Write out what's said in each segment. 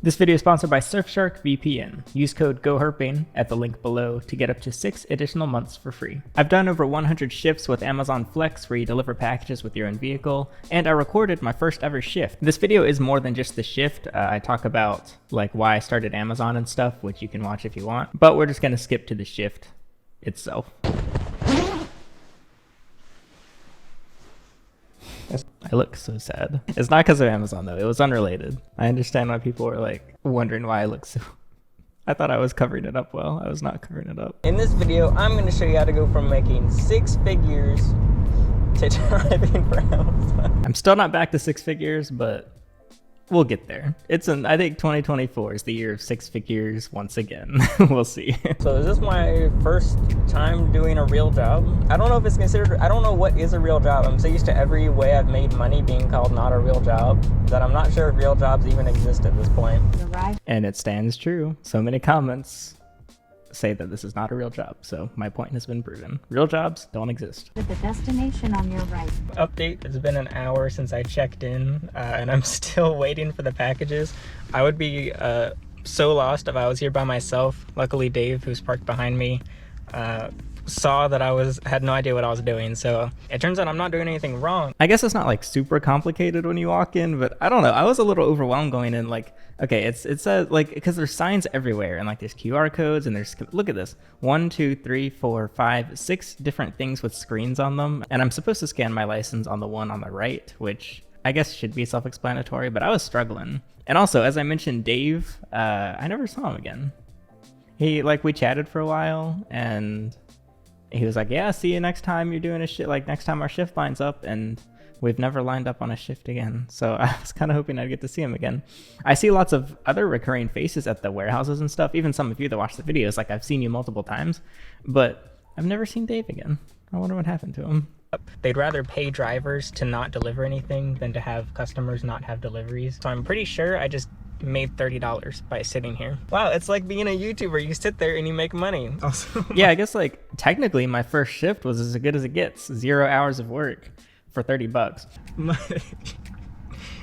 This video is sponsored by Surfshark VPN. Use code GoHerping at the link below to get up to 6 additional months for free. I've done over 100 shifts with Amazon Flex where you deliver packages with your own vehicle, and I recorded my first ever shift. This video is more than just the shift. I talk about like why I started Amazon and stuff, which you can watch if you want, but we're just gonna skip to the shift itself. I look so sad. It's not because of Amazon though, it was unrelated. I understand why people were like wondering why I look so... I thought I was covering it up well. I was not covering it up. In this video, I'm going to show you how to go from making 6 figures to driving for Amazon. I'm still not back to 6 figures, but we'll get there. I think 2024 is the year of 6 figures once again. We'll see. So is this my first time doing a real job? I don't know if it's considered, I don't know what is a real job. I'm so used to every way I've made money being called not a real job that I'm not sure if real jobs even exist at this point. And it stands true. So many comments say that this is not a real job, so my point has been proven. Real jobs don't exist. With the destination on your right. Update, it's been an hour since I checked in, and I'm still waiting for the packages. I would be so lost if I was here by myself. Luckily Dave, who's parked behind me, saw that I had no idea what I was doing, so it turns out I'm not doing anything wrong. I guess it's not like super complicated when you walk in, but I don't know, I was a little overwhelmed going in. Like, okay, it's like, because there's signs everywhere, and like there's QR codes, and there's, look at this, 1 2 3 4 5 6 different things with screens on them, and I'm supposed to scan my license on the one on the right, which I guess should be self-explanatory, but I was struggling. And also, as I mentioned, Dave, I never saw him again. We chatted for a while, and he was like, yeah, see you next time you're doing a shift, like next time our shift lines up, and we've never lined up on a shift again. So I was kind of hoping I'd get to see him again. I see lots of other recurring faces at the warehouses and stuff, even some of you that watch the videos, like I've seen you multiple times, but I've never seen Dave again. I wonder what happened to him. They'd rather pay drivers to not deliver anything than to have customers not have deliveries. So I'm pretty sure I just made $30 by sitting here. Wow, it's like being a YouTuber. You sit there and you make money. Also, yeah, I guess like technically my first shift was as good as it gets. 0 hours of work for 30 bucks.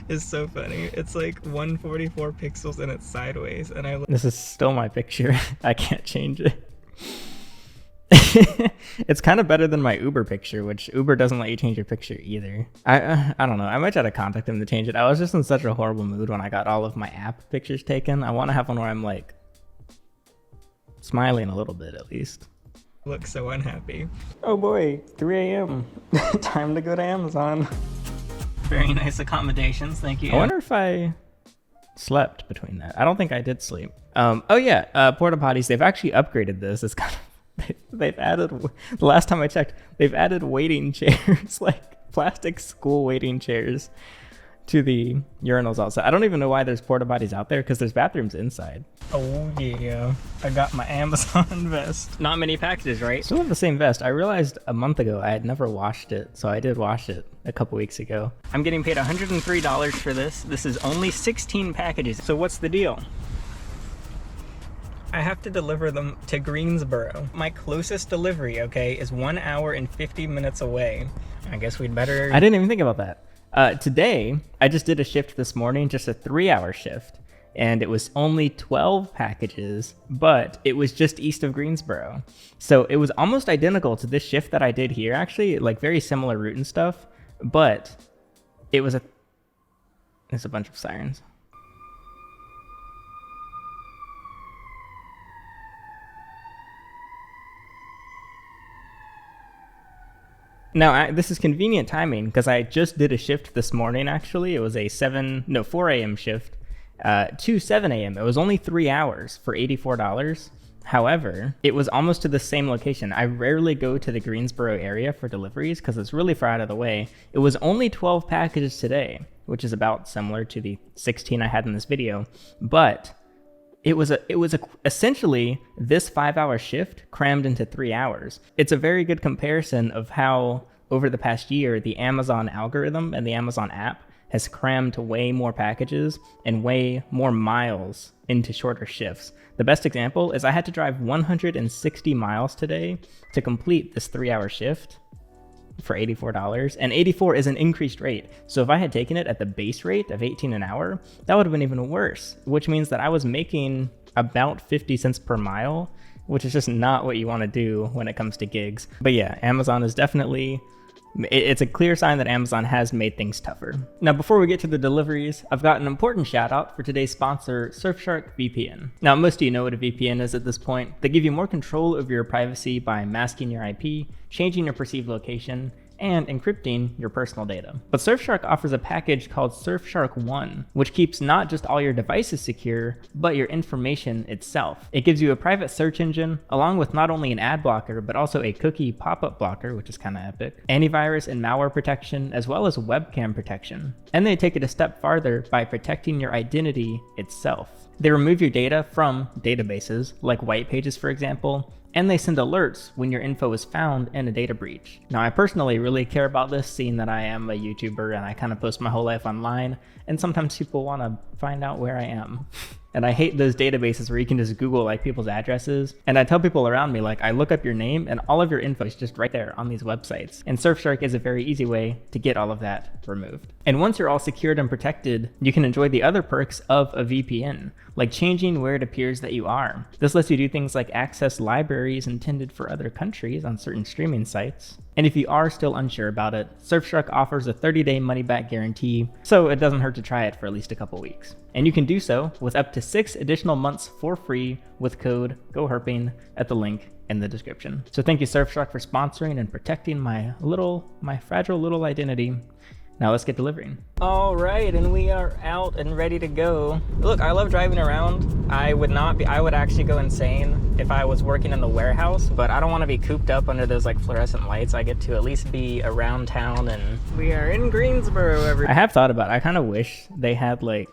It's so funny. It's like 144 pixels and it's sideways, and this is still my picture. I can't change it. It's kind of better than my Uber picture, which Uber doesn't let you change your picture either. I don't know. I might try to contact them to change it. I was just in such a horrible mood when I got all of my app pictures taken. I want to have one where I'm like smiling a little bit at least. Look so unhappy. Oh boy, 3 a.m. Time to go to Amazon. Very nice accommodations, thank you. I wonder if I slept between that. I don't think I did sleep. Oh yeah, porta potties. They've actually upgraded this. It's kind of they've added, the last time I checked, they've added waiting chairs, like plastic school waiting chairs to the urinals outside. I don't even know why there's porta potties out there, because there's bathrooms inside. Oh yeah, I got my Amazon vest. Not many packages, right? Still have the same vest. I realized a month ago I had never washed it, so I did wash it a couple weeks ago. I'm getting paid $103 for this. This is only 16 packages. So what's the deal? I have to deliver them to Greensboro. My closest delivery, okay, is 1 hour and 50 minutes away. I guess we'd better... I didn't even think about that. Today, I just did a shift this morning, just a 3-hour shift, and it was only 12 packages, but it was just east of Greensboro. So it was almost identical to this shift that I did here, actually, like very similar route and stuff, but it was there's a bunch of sirens. Now, this is convenient timing because I just did a shift this morning, actually. It was a 4 a.m. shift to 7 a.m. It was only 3 hours for $84. However, it was almost to the same location. I rarely go to the Greensboro area for deliveries because it's really far out of the way. It was only 12 packages today, which is about similar to the 16 I had in this video. But it was essentially this 5-hour shift crammed into 3 hours. It's a very good comparison of how over the past year, the Amazon algorithm and the Amazon app has crammed way more packages and way more miles into shorter shifts. The best example is I had to drive 160 miles today to complete this 3-hour shift. for $84, and 84 is an increased rate. So if I had taken it at the base rate of 18 an hour, that would have been even worse, which means that I was making about 50 cents per mile, which is just not what you want to do when it comes to gigs. But yeah, Amazon is definitely, it's a clear sign that Amazon has made things tougher. Now, before we get to the deliveries, I've got an important shout out for today's sponsor, Surfshark VPN. Now, most of you know what a VPN is at this point. They give you more control over your privacy by masking your IP, changing your perceived location, and encrypting your personal data. But Surfshark offers a package called Surfshark One, which keeps not just all your devices secure, but your information itself. It gives you a private search engine, along with not only an ad blocker, but also a cookie pop-up blocker, which is kind of epic, antivirus and malware protection, as well as webcam protection. And they take it a step farther by protecting your identity itself. They remove your data from databases, like white pages, for example, and they send alerts when your info is found in a data breach. Now, I personally really care about this, seeing that I am a YouTuber and I kind of post my whole life online, and sometimes people want to find out where I am. And I hate those databases where you can just Google like people's addresses. And I tell people around me, like, I look up your name and all of your info is just right there on these websites. And Surfshark is a very easy way to get all of that removed. And once you're all secured and protected, you can enjoy the other perks of a VPN, like changing where it appears that you are. This lets you do things like access libraries intended for other countries on certain streaming sites. And if you are still unsure about it, Surfshark offers a 30-day money-back guarantee, so it doesn't hurt to try it for at least a couple weeks. And you can do so with up to 6 additional months for free with code GoHerping at the link in the description. So thank you, Surfshark, for sponsoring and protecting my fragile little identity. Now let's get delivering. All right, and we are out and ready to go. Look, I love driving around. I would actually go insane if I was working in the warehouse, but I don't want to be cooped up under those like fluorescent lights. I get to at least be around town, and we are in Greensboro. I have thought about it. I kind of wish they had like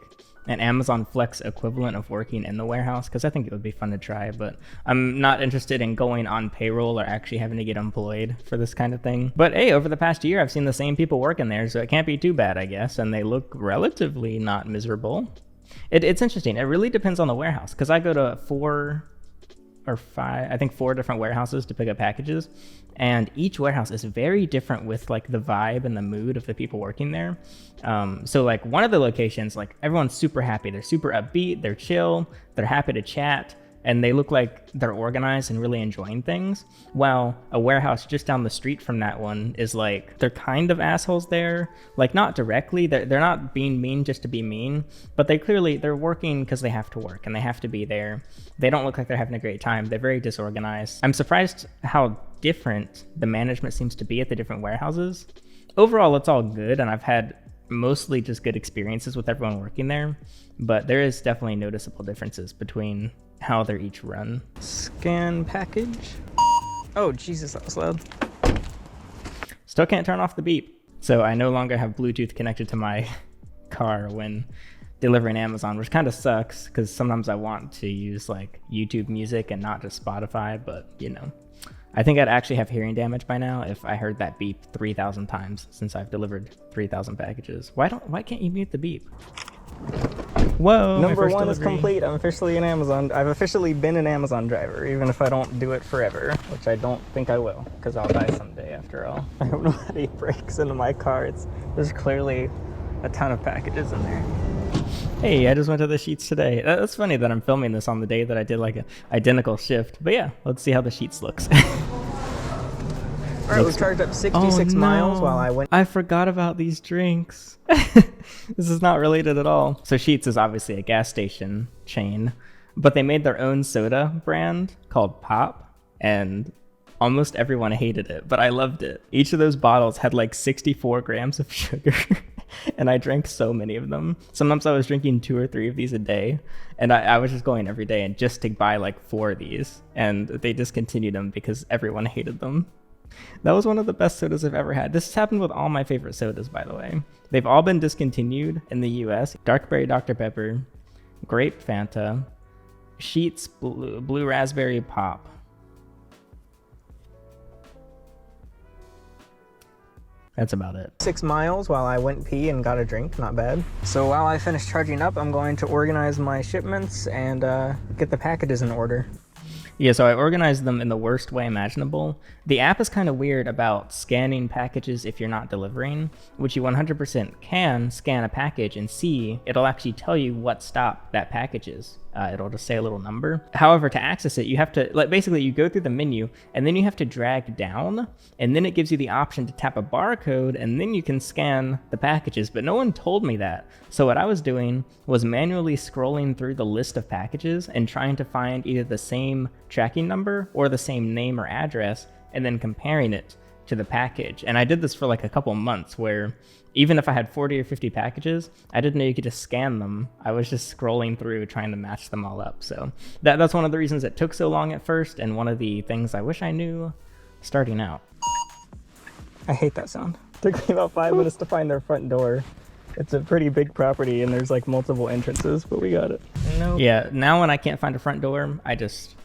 an Amazon Flex equivalent of working in the warehouse, because I think it would be fun to try, but I'm not interested in going on payroll or actually having to get employed for this kind of thing. But hey, over the past year, I've seen the same people working there, so it can't be too bad, I guess, and they look relatively not miserable. It's interesting. It really depends on the warehouse, because I go to 4 different warehouses to pick up packages, and each warehouse is very different with like the vibe and the mood of the people working there. So like one of the locations, like everyone's super happy, they're super upbeat, they're chill, they're happy to chat, and they look like they're organized and really enjoying things. While a warehouse just down the street from that one is like, they're kind of assholes there. Like not directly, they're not being mean just to be mean, but they're working because they have to work and they have to be there. They don't look like they're having a great time. They're very disorganized. I'm surprised how different the management seems to be at the different warehouses. Overall, it's all good, and I've had mostly just good experiences with everyone working there, but there is definitely noticeable differences between how they're each run. Scan package. Oh Jesus, that was loud. Still can't turn off the beep. So I no longer have Bluetooth connected to my car when delivering Amazon, which kind of sucks, because sometimes I want to use like YouTube music and not just Spotify, but you know, I think I'd actually have hearing damage by now if I heard that beep 3,000 times since I've delivered 3,000 packages. Why can't you mute the beep? Whoa, number 1 is complete. I'm officially an Amazon. I've officially been an Amazon driver, even if I don't do it forever, which I don't think I will, because I'll die someday after all. I have nobody breaks into my car. There's clearly a ton of packages in there. Hey, I just went to the Sheets today. That's funny that I'm filming this on the day that I did like an identical shift. But yeah, let's see how the Sheets looks. All right, we charged up 66 miles while I went. I forgot about these drinks. This is not related at all. So Sheets is obviously a gas station chain, but they made their own soda brand called Pop, and almost everyone hated it, but I loved it. Each of those bottles had like 64 grams of sugar. And I drank so many of them. Sometimes I was drinking 2 or 3 of these a day, and I was just going every day and just to buy like 4 of these, and they discontinued them because everyone hated them. That was one of the best sodas I've ever had. This has happened with all my favorite sodas, by the way. They've all been discontinued in the US. Dark Berry Dr. Pepper, Grape Fanta, Sheets Blue Raspberry Pop. That's about it. 6 miles while I went pee and got a drink, not bad. So while I finish charging up, I'm going to organize my shipments and get the packages in order. Yeah, so I organized them in the worst way imaginable. The app is kind of weird about scanning packages if you're not delivering, which you 100% can scan a package and see, it'll actually tell you what stop that package is. It'll just say a little number. However, to access it, you have to, like, basically you go through the menu and then you have to drag down, and then it gives you the option to tap a barcode and then you can scan the packages, but no one told me that. So what I was doing was manually scrolling through the list of packages and trying to find either the same tracking number or the same name or address and then comparing it to the package. And I did this for like a couple months where even if I had 40 or 50 packages, I didn't know you could just scan them. I was just scrolling through trying to match them all up. So that's one of the reasons it took so long at first, and one of the things I wish I knew starting out. I hate that sound. It took me about 5 minutes to find their front door. It's a pretty big property and there's like multiple entrances, but we got it. No. Yeah, now when I can't find a front door, I just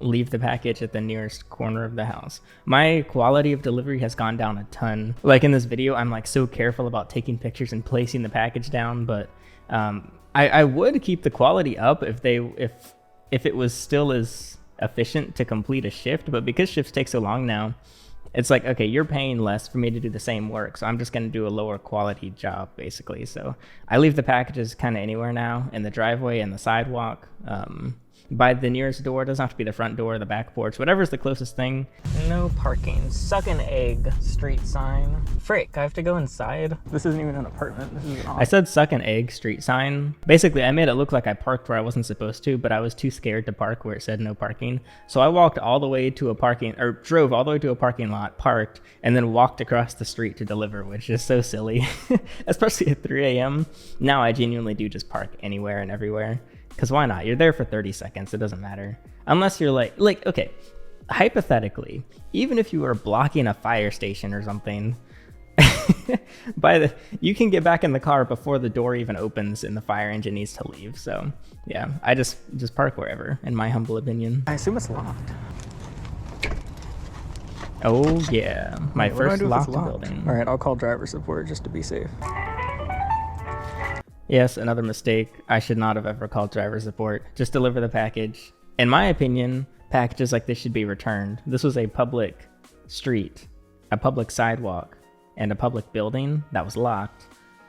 leave the package at the nearest corner of the house. My quality of delivery has gone down a ton. Like in this video, I'm like so careful about taking pictures and placing the package down, but I would keep the quality up if it was still as efficient to complete a shift, but because shifts take so long now, it's like, okay, you're paying less for me to do the same work, so I'm just going to do a lower quality job, basically. So I leave the packages kind of anywhere now, in the driveway and the sidewalk. By the nearest door, it doesn't have to be the front door, the back porch, whatever's the closest thing. No parking. Suck an egg. Street sign. Frick, I have to go inside. This isn't even an apartment. This is an office. I said suck an egg street sign. Basically, I made it look like I parked where I wasn't supposed to, but I was too scared to park where it said no parking. So I walked all the way to a drove all the way to a parking lot, parked, and then walked across the street to deliver, which is so silly, especially at 3 a.m. Now I genuinely do just park anywhere and everywhere. Because why not? You're there for 30 seconds. It doesn't matter. Unless you're like, okay, hypothetically, even if you were blocking a fire station or something, you can get back in the car before the door even opens and the fire engine needs to leave. So yeah, I just park wherever, in my humble opinion. I assume it's locked. Oh yeah, my first locked building. All right, I'll call driver support just to be safe. Yes, another mistake. I should not have ever called driver support. Just deliver the package. In my opinion, packages like this should be returned. This was a public street, a public sidewalk, and a public building that was locked.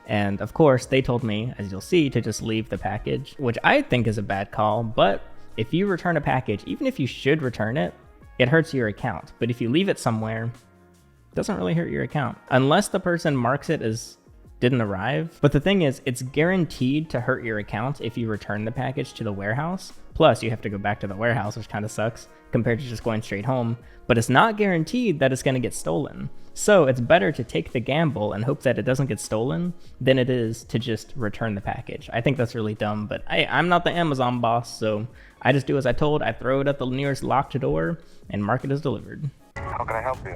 And of course, they told me, as you'll see, to just leave the package, which I think is a bad call. But if you return a package, even if you should return it, it hurts your account. But if you leave it somewhere, it doesn't really hurt your account. Unless the person marks it as didn't arrive. But the thing is, it's guaranteed to hurt your account if you return the package to the warehouse. Plus, you have to go back to the warehouse, which kind of sucks compared to just going straight home. But it's not guaranteed that it's going to get stolen. So it's better to take the gamble and hope that it doesn't get stolen than it is to just return the package. I think that's really dumb, but I'm not the Amazon boss, so I just do as I told. I throw it at the nearest locked door and mark it as delivered. How can I help you?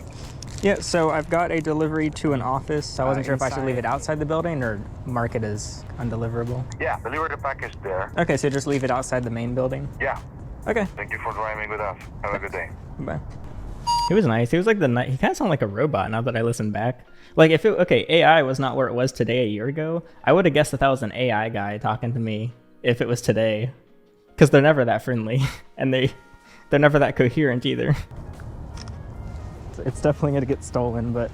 Yeah, so I've got a delivery to an office. So I wasn't sure if I should leave it outside the building or mark it as undeliverable. Yeah, deliver the package there. Okay, so just leave it outside the main building? Yeah. Okay. Thank you for driving with us. Have a good day. Bye. He was nice. He was like he kind of sounded like a robot now that I listen back. Like AI was not where it was today a year ago, I would have guessed that was an AI guy talking to me if it was today. Because they're never that friendly and they're never that coherent either. It's definitely going to get stolen, but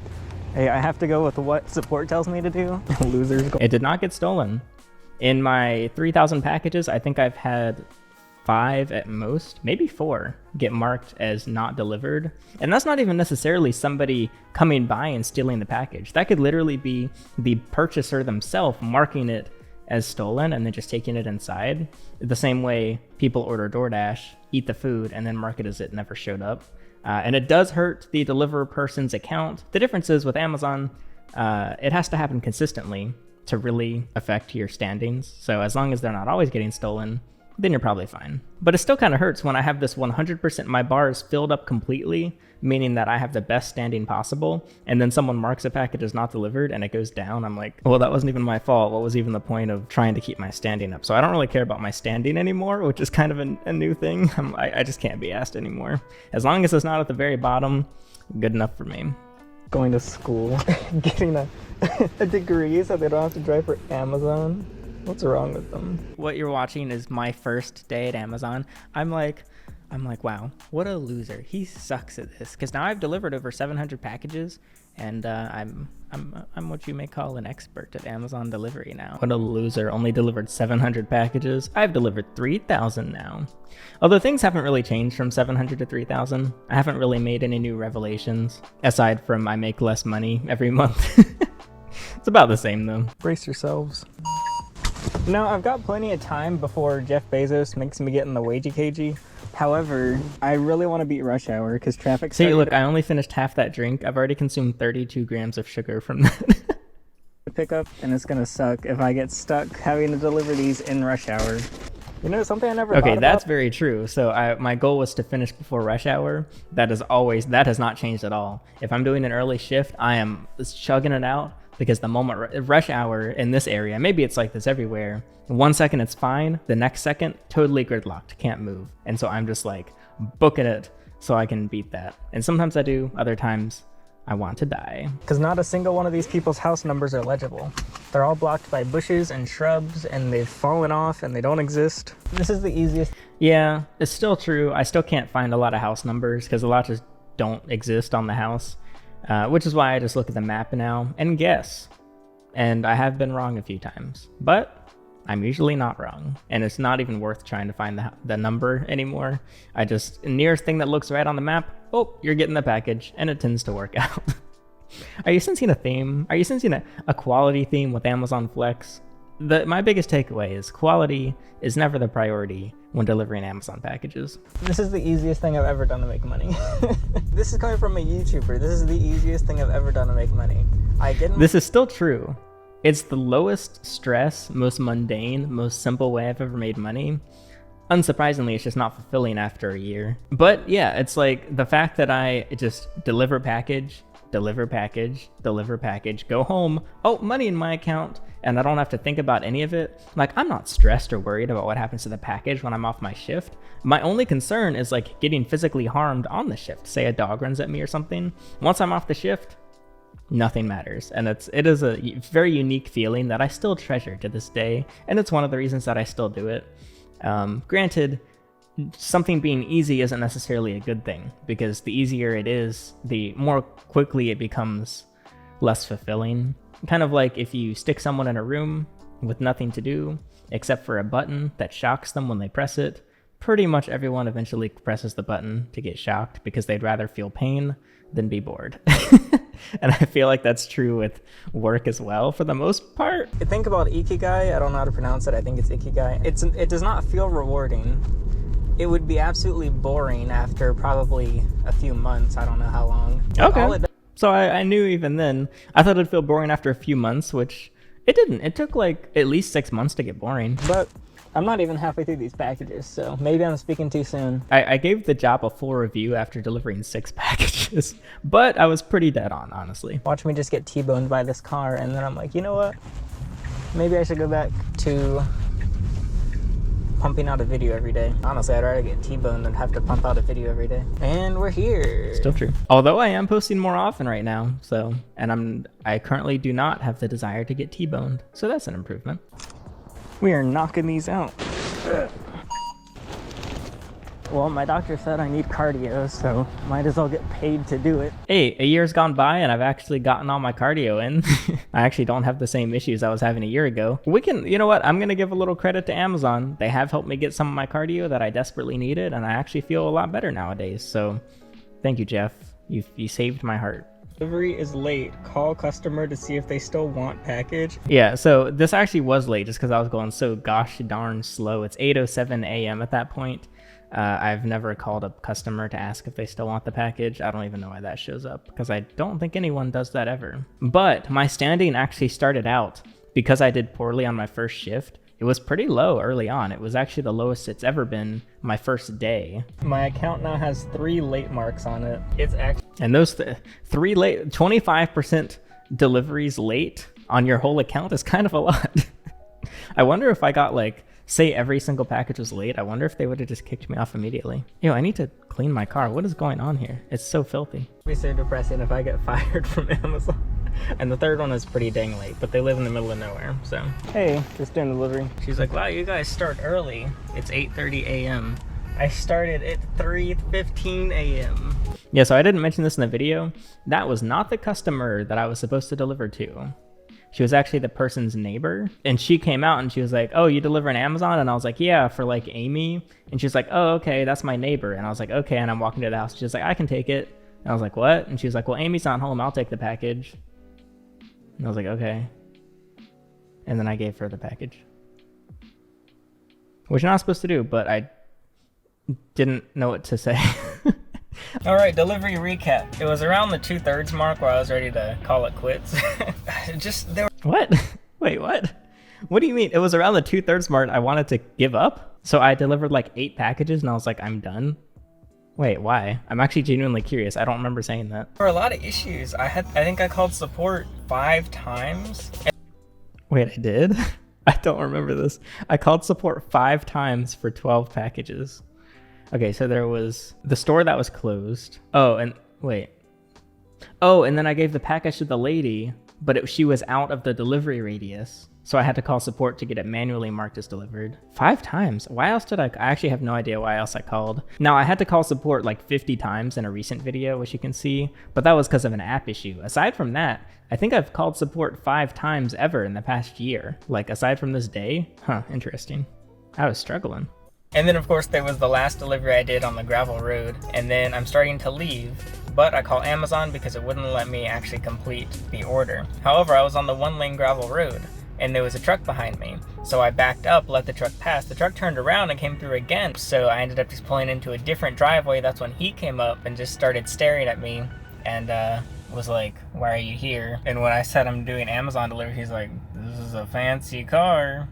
hey, I have to go with what support tells me to do. Losers. It did not get stolen. In my 3,000 packages, I think I've had 5 at most, maybe 4, get marked as not delivered. And that's not even necessarily somebody coming by and stealing the package. That could literally be the purchaser themselves marking it as stolen and then just taking it inside. The same way people order DoorDash, eat the food, and then mark it as it never showed up. And it does hurt the deliver person's account. The difference is with Amazon, it has to happen consistently to really affect your standings. So as long as they're not always getting stolen, then you're probably fine. But it still kind of hurts when I have this 100%, my bar is filled up completely, meaning that I have the best standing possible, and then someone marks a package as not delivered and it goes down. I'm like, well, that wasn't even my fault. What was even the point of trying to keep my standing up? So I don't really care about my standing anymore, which is kind of a new thing. I just can't be asked anymore. As long as it's not at the very bottom, good enough for me. Going to school, getting a degree so they don't have to drive for Amazon. What's wrong with them? What you're watching is my first day at Amazon. I'm like, I'm like, wow, what a loser. He sucks at this. Because now I've delivered over 700 packages, and I'm what you may call an expert at Amazon delivery now. What a loser, only delivered 700 packages. I've delivered 3,000 now. Although things haven't really changed from 700 to 3,000. I haven't really made any new revelations, aside from I make less money every month. It's about the same though. Brace yourselves. No, I've got plenty of time before Jeff Bezos makes me get in the wagey cagey. However, I really want to beat rush hour because traffic's... See, look, I only finished half that drink. I've already consumed 32 grams of sugar from that. Pick up, and it's gonna suck if I get stuck having to deliver these in rush hour. You know, something I never thought about? That's very true. So my goal was to finish before rush hour. That has not changed at all. If I'm doing an early shift, I am chugging it out. Because the moment rush hour in this area, maybe it's like this everywhere, 1 second it's fine, the next second, totally gridlocked, can't move. And so I'm just like booking it so I can beat that. And sometimes I do, other times I want to die. Because not a single one of these people's house numbers are legible. They're all blocked by bushes and shrubs, and they've fallen off and they don't exist. This is the easiest. Yeah, it's still true. I still can't find a lot of house numbers because a lot just don't exist on the house. Which is why I just look at the map now and guess. And I have been wrong a few times, but I'm usually not wrong. And it's not even worth trying to find the number anymore. Nearest thing that looks right on the map, oh, you're getting the package, and it tends to work out. Are you sensing a theme? Are you sensing a quality theme with Amazon Flex? My biggest takeaway is quality is never the priority when delivering Amazon packages. This is the easiest thing I've ever done to make money. This is coming from a YouTuber. This is the easiest thing I've ever done to make money. This is still true. It's the lowest stress, most mundane, most simple way I've ever made money. Unsurprisingly, it's just not fulfilling after a year. But yeah, it's like the fact that I just deliver package, go home, oh, money in my account, and I don't have to think about any of it. Like, I'm not stressed or worried about what happens to the package when I'm off my shift. My only concern is like getting physically harmed on the shift. Say a dog runs at me or something. Once I'm off the shift, nothing matters. And it is a very unique feeling that I still treasure to this day. And it's one of the reasons that I still do it. Granted, something being easy isn't necessarily a good thing, because the easier it is, the more quickly it becomes less fulfilling. Kind of like if you stick someone in a room with nothing to do except for a button that shocks them when they press it, pretty much everyone eventually presses the button to get shocked because they'd rather feel pain than be bored. And I feel like that's true with work as well for the most part. Think about Ikigai. I don't know how to pronounce it. I think it's Ikigai. It does not feel rewarding. It would be absolutely boring after probably a few months. I don't know how long. Okay. So I knew even then. I thought it'd feel boring after a few months, which it didn't. It took like at least 6 months to get boring. But I'm not even halfway through these packages, so maybe I'm speaking too soon. I gave the job a full review after delivering 6 packages, but I was pretty dead on, honestly. Watch me just get T-boned by this car, and then I'm like, you know what? Maybe I should go back to pumping out a video every day. Honestly, I'd rather get T-boned than have to pump out a video every day. And we're here. Still true. Although I am posting more often right now, so, and I currently do not have the desire to get T-boned, so that's an improvement. We are knocking these out. Well, my doctor said I need cardio, so might as well get paid to do it. Hey, a year's gone by and I've actually gotten all my cardio in. I actually don't have the same issues I was having a year ago. You know what? I'm going to give a little credit to Amazon. They have helped me get some of my cardio that I desperately needed, and I actually feel a lot better nowadays. So thank you, Jeff. You saved my heart. Delivery is late. Call customer to see if they still want package. Yeah, so this actually was late just because I was going so gosh darn slow. It's 8:07 a.m. at that point. I've never called a customer to ask if they still want the package. I don't even know why that shows up, because I don't think anyone does that ever. But my standing actually started out, because I did poorly on my first shift, it was pretty low early on. It was actually the lowest it's ever been my first day. My account now has 3 late marks on it. It's actually... And those 3 late, 25% deliveries late on your whole account is kind of a lot. I wonder if I got like, say every single package was late, I wonder if they would have just kicked me off immediately. Yo, I need to clean my car. What is going on here? It's so filthy. It'd be so depressing if I get fired from Amazon. And the third one is pretty dang late, but they live in the middle of nowhere, so. Hey, just doing delivery. She's like, wow, you guys start early. It's 8:30 a.m. I started at 3:15 a.m. Yeah, so I didn't mention this in the video. That was not the customer that I was supposed to deliver to. She was actually the person's neighbor, and she came out and she was like, oh, you deliver an Amazon? And I was like, yeah, for like Amy. And she was like, oh, okay, that's my neighbor. And I was like, okay. And I'm walking to the house. She was like, I can take it. And I was like, what? And she was like, well, Amy's not home. I'll take the package. And I was like, okay. And then I gave her the package, which you're not supposed to do, but I didn't know what to say. All right, delivery recap. It was around the 2/3 mark where I was ready to call it quits. What? Wait, what? What do you mean? It was around the 2/3 mark I wanted to give up? So I delivered like 8 packages and I was like, I'm done. Wait, why? I'm actually genuinely curious. I don't remember saying that. There were a lot of issues. I think I called support 5 times. Wait, I did? I don't remember this. I called support 5 times for 12 packages. Okay, so there was the store that was closed. Oh, and wait. Oh, and then I gave the package to the lady, but she was out of the delivery radius. So I had to call support to get it manually marked as delivered. 5 times? Why else did I actually have no idea why else I called. Now, I had to call support like 50 times in a recent video, which you can see, but that was because of an app issue. Aside from that, I think I've called support 5 times ever in the past year. Like, aside from this day? Huh, interesting. I was struggling. And then, of course, there was the last delivery I did on the gravel road, and then I'm starting to leave, but I call Amazon because it wouldn't let me actually complete the order. However, I was on the 1-lane gravel road, and there was a truck behind me. So I backed up, let the truck pass. The truck turned around and came through again, so I ended up just pulling into a different driveway. That's when he came up and just started staring at me, and was like, why are you here? And when I said I'm doing Amazon delivery, he's like, this is a fancy car.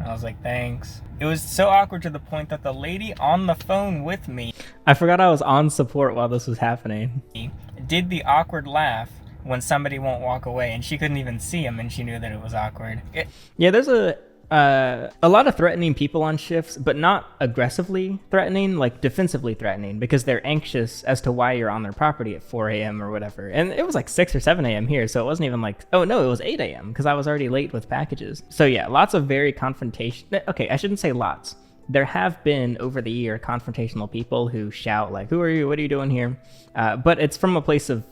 I was like, thanks. It was so awkward to the point that the lady on the phone with me, I forgot I was on support while this was happening, did the awkward laugh when somebody won't walk away, and she couldn't even see him, and she knew that it was awkward. Yeah, there's a lot of threatening people on shifts, but not aggressively threatening, like defensively threatening, because they're anxious as to why you're on their property at 4 a.m. or whatever. And it was like 6 or 7 a.m. here, so it wasn't even like, oh no, it was 8 a.m. because I was already late with packages. So yeah, lots of very okay, I shouldn't say lots. There have been over the year confrontational people who shout like, who are you? What are you doing here? But it's from a place of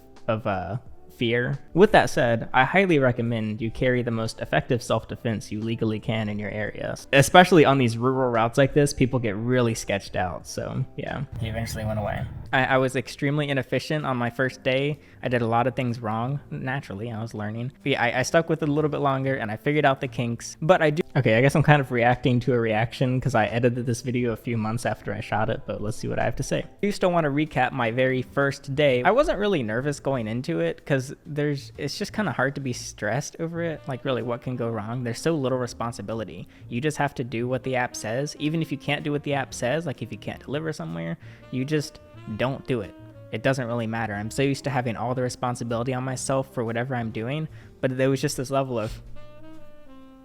fear. With that said, I highly recommend you carry the most effective self-defense you legally can in your area. Especially on these rural routes like this, people get really sketched out, so yeah. He eventually went away. I was extremely inefficient on my first day. I did a lot of things wrong. Naturally, I was learning. But yeah, I stuck with it a little bit longer and I figured out the kinks, but I do. Okay, I guess I'm kind of reacting to a reaction because I edited this video a few months after I shot it, but let's see what I have to say. I do still want to recap my very first day. I wasn't really nervous going into it because it's just kind of hard to be stressed over it. Like really, what can go wrong? There's so little responsibility. You just have to do what the app says. Even if you can't do what the app says, like if you can't deliver somewhere, you just don't do it. It doesn't really matter. I'm so used to having all the responsibility on myself for whatever I'm doing, but there was just this level of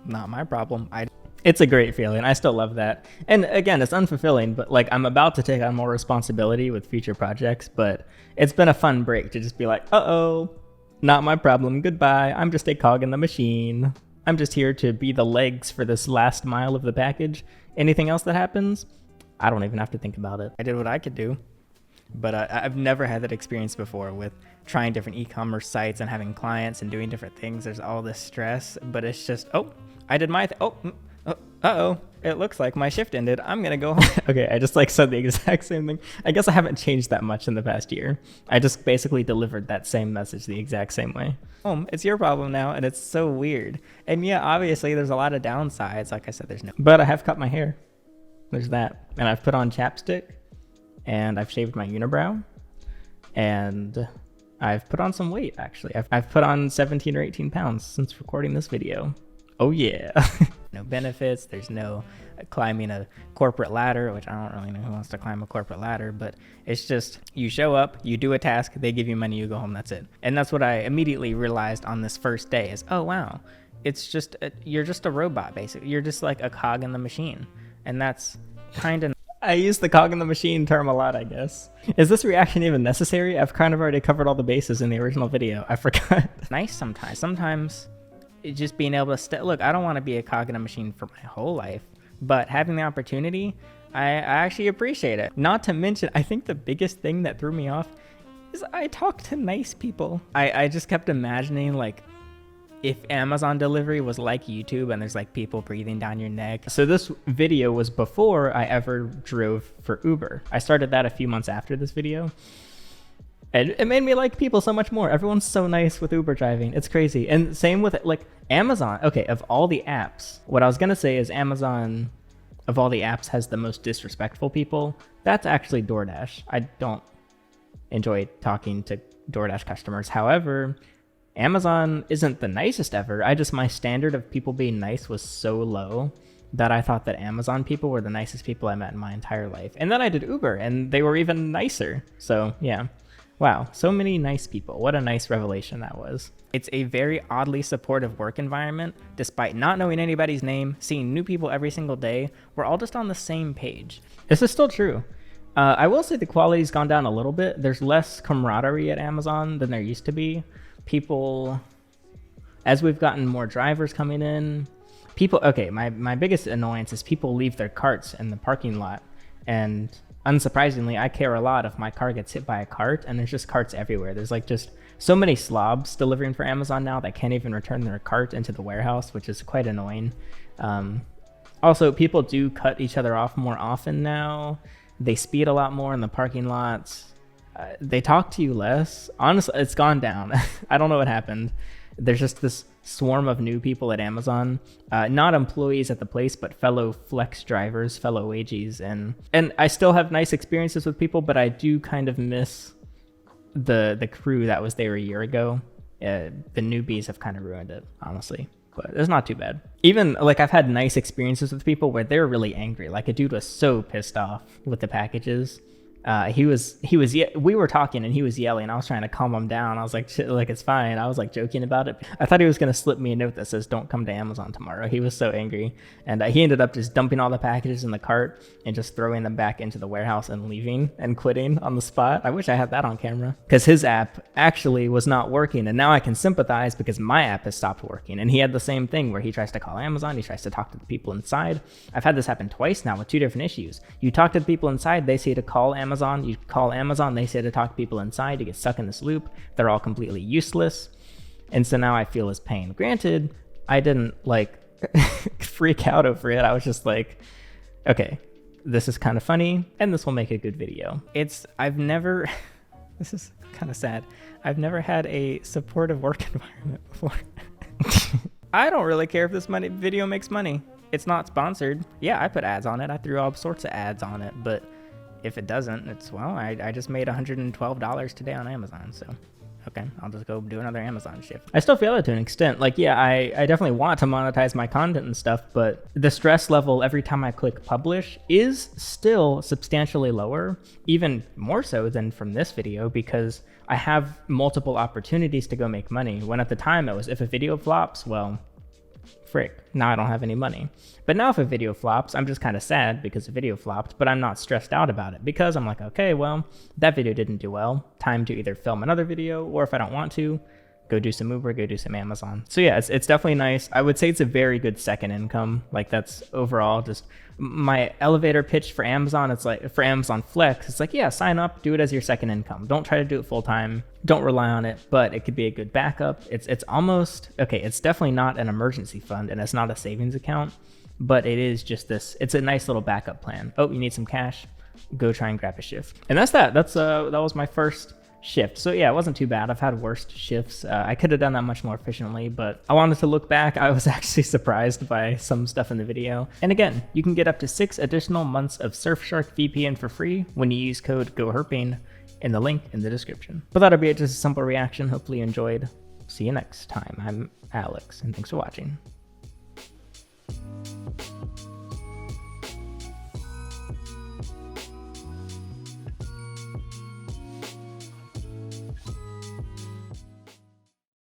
not my problem. It's a great feeling. I still love that. And again, it's unfulfilling, but like I'm about to take on more responsibility with future projects, but it's been a fun break to just be like, uh-oh, not my problem. Goodbye. I'm just a cog in the machine. I'm just here to be the legs for this last mile of the package. Anything else that happens, I don't even have to think about it. I did what I could do. But I've never had that experience before with trying different e-commerce sites and having clients and doing different things. There's all this stress, but it's just, oh, I did my uh-oh, it looks like my shift ended. I'm gonna go home. Okay, I just like said the exact same thing. I guess I haven't changed that much in the past year. I just basically delivered that same message the exact same way. It's your problem now, and it's so weird. And yeah, obviously there's a lot of downsides. Like I said, but I have cut my hair. There's that. And I've put on chapstick. And I've shaved my unibrow, and I've put on some weight, actually. I've put on 17 or 18 pounds since recording this video. Oh yeah. No benefits, there's no climbing a corporate ladder, which I don't really know who wants to climb a corporate ladder, but it's just, you show up, you do a task, they give you money, you go home, that's it. And that's what I immediately realized on this first day is, oh wow, it's just, you're just a robot, basically. You're just like a cog in the machine. And that's kind of... I use the cog in the machine term a lot, I guess. Is this reaction even necessary? I've kind of already covered all the bases in the original video. I forgot. Nice sometimes. Sometimes it's just being able to look, I don't want to be a cog in a machine for my whole life, but having the opportunity, I actually appreciate it. Not to mention, I think the biggest thing that threw me off is I talk to nice people. I just kept imagining like if Amazon delivery was like YouTube and there's like people breathing down your neck. So this video was before I ever drove for Uber. I started that a few months after this video. And it made me like people so much more. Everyone's so nice with Uber driving. It's crazy. And same with like Amazon. Okay, of all the apps, what I was gonna say is Amazon, of all the apps, has the most disrespectful people. That's actually DoorDash. I don't enjoy talking to DoorDash customers. However, Amazon isn't the nicest ever. My standard of people being nice was so low that I thought that Amazon people were the nicest people I met in my entire life. And then I did Uber and they were even nicer. So yeah. Wow, so many nice people. What a nice revelation that was. It's a very oddly supportive work environment. Despite not knowing anybody's name, seeing new people every single day, we're all just on the same page. This is still true. I will say the quality's gone down a little bit. There's less camaraderie at Amazon than there used to be. People, as we've gotten more drivers coming in, my biggest annoyance is people leave their carts in the parking lot. And unsurprisingly, I care a lot if my car gets hit by a cart, and there's just carts everywhere. There's like just so many slobs delivering for Amazon now that can't even return their cart into the warehouse, which is quite annoying. Also, people do cut each other off more often now. They speed a lot more in the parking lots. They talk to you less. Honestly, it's gone down. I don't know what happened. There's just this swarm of new people at Amazon, not employees at the place, but fellow flex drivers, fellow wages. And I still have nice experiences with people, but I do kind of miss the crew that was there a year ago. The newbies have kind of ruined it, honestly, but it's not too bad. Even like I've had nice experiences with people where they're really angry. Like a dude was so pissed off with the packages. We were talking and he was yelling. I was trying to calm him down. I was like, shit, like, it's fine. I was like joking about it. I thought he was going to slip me a note that says, don't come to Amazon tomorrow. He was so angry. And he ended up just dumping all the packages in the cart and just throwing them back into the warehouse and leaving and quitting on the spot. I wish I had that on camera because his app actually was not working. And now I can sympathize because my app has stopped working. And he had the same thing where he tries to call Amazon. He tries to talk to the people inside. I've had this happen twice now with two different issues. You talk to the people inside, they say to call Amazon. You call Amazon, they say to talk to people inside. You get stuck in this loop. They're all completely useless. And so now I feel his pain. Granted, I didn't like freak out over it. I was just like, okay, this is kind of funny and this will make a good video. This is kind of sad. I've never had a supportive work environment before. I don't really care if this video makes money. It's not sponsored. Yeah, I put ads on it. I threw all sorts of ads on it, but if it doesn't, I just made $112 today on Amazon, so okay, I'll just go do another Amazon shift. I still feel it to an extent. Like, yeah, I definitely want to monetize my content and stuff, but the stress level every time I click publish is still substantially lower, even more so than from this video, because I have multiple opportunities to go make money. When at the time it was, if a video flops, well, frick, now I don't have any money. But now if a video flops, I'm just kind of sad because the video flopped, but I'm not stressed out about it because I'm like, okay, well, that video didn't do well. Time to either film another video, or if I don't want to, go do some Uber, go do some Amazon. So yeah, it's definitely nice. I would say it's a very good second income. Like that's overall just my elevator pitch for Amazon. It's like for Amazon Flex, it's like, yeah, sign up, do it as your second income. Don't try to do it full time. Don't rely on it, but it could be a good backup. It's almost, okay, it's definitely not an emergency fund and it's not a savings account, but it is just this, it's a nice little backup plan. Oh, you need some cash, go try and grab a shift. And that was my first shift. So yeah, it wasn't too bad. I've had worse shifts. I could have done that much more efficiently, but I wanted to look back. I was actually surprised by some stuff in the video. And again, you can get up to 6 additional months of Surfshark VPN for free when you use code GoHerping in the link in the description. But that'll be it, just a simple reaction. Hopefully you enjoyed. See you next time. I'm Alex, and thanks for watching.